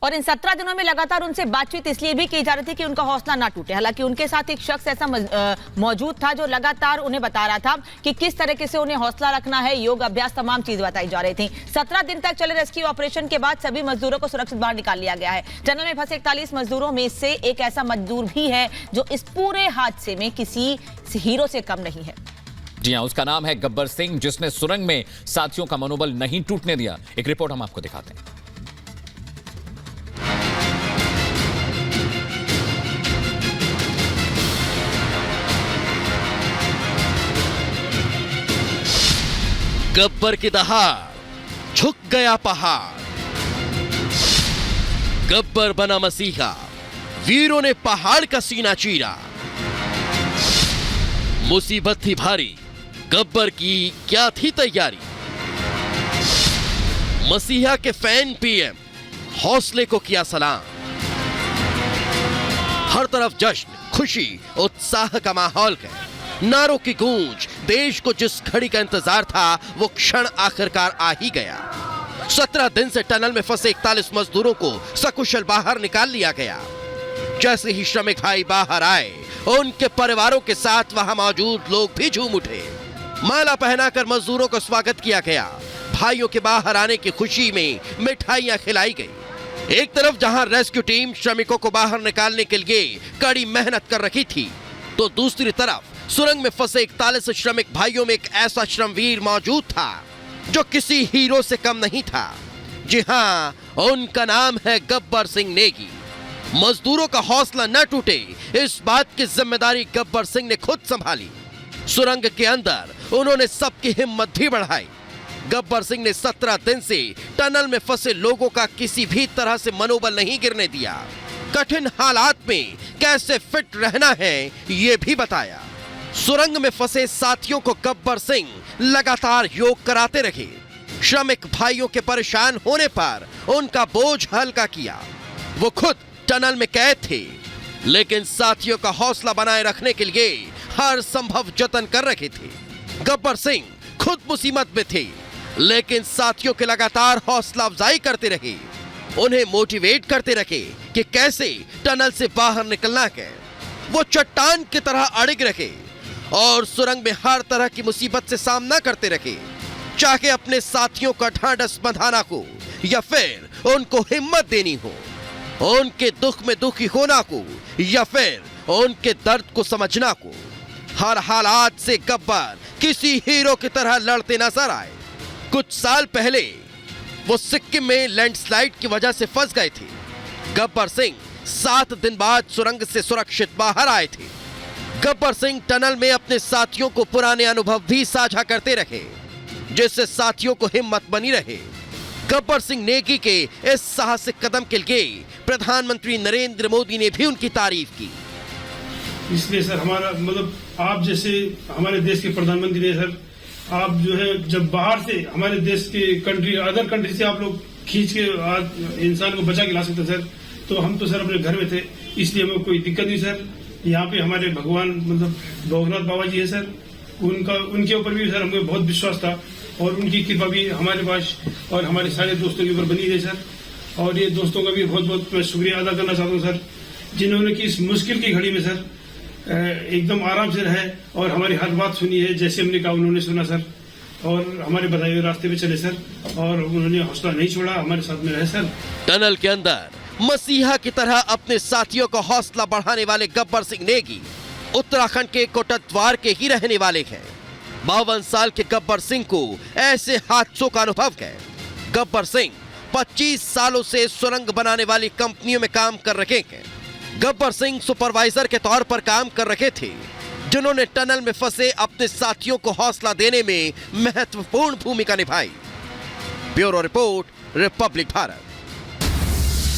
और इन 17 दिनों में लगातार उनसे बातचीत इसलिए भी की जा रही थी कि उनका हौसला ना टूटे। हालांकि उनके साथ एक शख्स ऐसा मौजूद था जो लगातार उन्हें बता रहा था कि किस तरीके से उन्हें हौसला रखना है, योग अभ्यास तमाम चीज बताई जा रही थी। 17 दिन तक चले रेस्क्यू ऑपरेशन के बाद सभी मजदूरों को सुरक्षित बाहर निकाल लिया गया है। टनल में फंसे 41 मजदूरों में से एक ऐसा मजदूर भी है जो इस पूरे हादसे में किसी हीरो से कम नहीं है। जी हां, उसका नाम है गब्बर सिंह, जिसने सुरंग में साथियों का मनोबल नहीं टूटने दिया। एक रिपोर्ट हम आपको दिखाते हैं। गब्बर की दहाड़, झुक गया पहाड़। गब्बर बना मसीहा, वीरों ने पहाड़ का सीना चीरा। मुसीबत थी भारी, गब्बर की क्या थी तैयारी। मसीहा के फैन पीएम, हौसले को किया सलाम। हर तरफ जश्न, खुशी, उत्साह का माहौल है। नारों की गूंज, देश को जिस घड़ी का इंतजार था वो क्षण आखिरकार आ ही गया। 17 दिन से टनल में फंसे 41 मजदूरों को सकुशल बाहर निकाल लिया गया। जैसे ही श्रमिक भाई बाहर आए, उनके परिवारों के साथ वहां मौजूद लोग भी झूम उठे। माला पहनाकर मजदूरों का स्वागत किया गया। भाइयों के बाहर आने की खुशी में मिठाइयां खिलाई गई। एक तरफ जहां रेस्क्यू टीम श्रमिकों को बाहर निकालने के लिए कड़ी मेहनत कर रही थी, तो दूसरी तरफ सुरंग में फंसे 41 श्रमिक भाइयों में एक ऐसा श्रमवीर मौजूद था जो किसी हीरो से कम नहीं था। जी हां, उनका नाम है गब्बर सिंह नेगी। मजदूरों का हौसला न टूटे, इस बात की जिम्मेदारी गब्बर सिंह ने खुद संभाली। सुरंग के अंदर उन्होंने सबकी हिम्मत भी बढ़ाई। गब्बर सिंह ने 17 दिन से टनल में फंसे लोगों का किसी भी तरह से मनोबल नहीं गिरने दिया। कठिन हालात में कैसे फिट रहना है ये भी बताया। सुरंग में फंसे साथियों को गब्बर सिंह लगातार योग कराते रहे। श्रमिक भाइयों के परेशान होने पर उनका बोझ हल्का किया। वो खुद टनल में कैद थे, लेकिन साथियों का हौसला बनाए रखने के लिए हर संभव जतन कर रहे थे। गब्बर सिंह खुद मुसीबत में थे, लेकिन साथियों के लगातार हौसला अफजाई करते रहे, उन्हें मोटिवेट करते रहे कि कैसे टनल से बाहर निकलना है। वो चट्टान की तरह अड़िग रहे और सुरंग में हर तरह की मुसीबत से सामना करते रहे, चाहे अपने साथियों का ढांढस बंधाना हो या फिर उनको हिम्मत देनी हो, उनके दुख में दुखी होना हो या फिर उनके दर्द को समझना हो। हर हालात से गब्बर किसी हीरो की तरह लड़ते नजर आए। कुछ साल पहले वो सिक्किम में लैंडस्लाइड की वजह से फंस गए थे। गब्बर सिंह 7 दिन बाद सुरंग से सुरक्षित बाहर आए थे। गब्बर सिंह टनल में अपने साथियों को पुराने अनुभव भी साझा करते रहे, जिससे साथियों को हिम्मत बनी रहे। गब्बर सिंह नेगी के इस साहसिक कदम के लिए प्रधानमंत्री नरेंद्र मोदी ने भी उनकी तारीफ की। इसलिए सर हमारा मतलब आप जैसे हमारे देश के प्रधानमंत्री है सर, आप जो है जब बाहर से हमारे देश के कंट्री अदर कंट्री से आप लोग खींच के इंसान को बचा के ला सकते सर, तो हम तो सर अपने घर में थे, इसलिए हमें कोई दिक्कत नहीं सर। यहाँ पे हमारे भगवान मतलब भोगनाथ बाबा जी है सर, उनके ऊपर भी सर हमें बहुत विश्वास था और उनकी कृपा भी हमारे पास और हमारे सारे दोस्तों के ऊपर बनी रही सर। और ये दोस्तों का भी बहुत बहुत मैं शुक्रिया अदा करना चाहता हूँ सर, जिन्होंने कि इस मुश्किल की घड़ी में सर एकदम आराम से रहे और हमारी हर बात सुनी है, जैसे हमने कहा उन्होंने सुना सर और हमारे बताए हुए रास्ते पे चले सर और उन्होंने हौसला नहीं छोड़ा, हमारे साथ में रहे सर। टनल के अंदर मसीहा की तरह अपने साथियों का हौसला बढ़ाने वाले गब्बर सिंह नेगी उत्तराखंड के कोटद्वार के ही रहने वाले हैं। 52 साल के गब्बर सिंह को ऐसे हादसों का अनुभव है। गब्बर सिंह 25 सालों से सुरंग बनाने वाली कंपनियों में काम कर रहे हैं। गब्बर सिंह सुपरवाइजर के तौर पर काम कर रहे थे, जिन्होंने टनल में फंसे अपने साथियों को हौसला देने में महत्वपूर्ण भूमिका निभाई। Bureau report, Republic Bharat.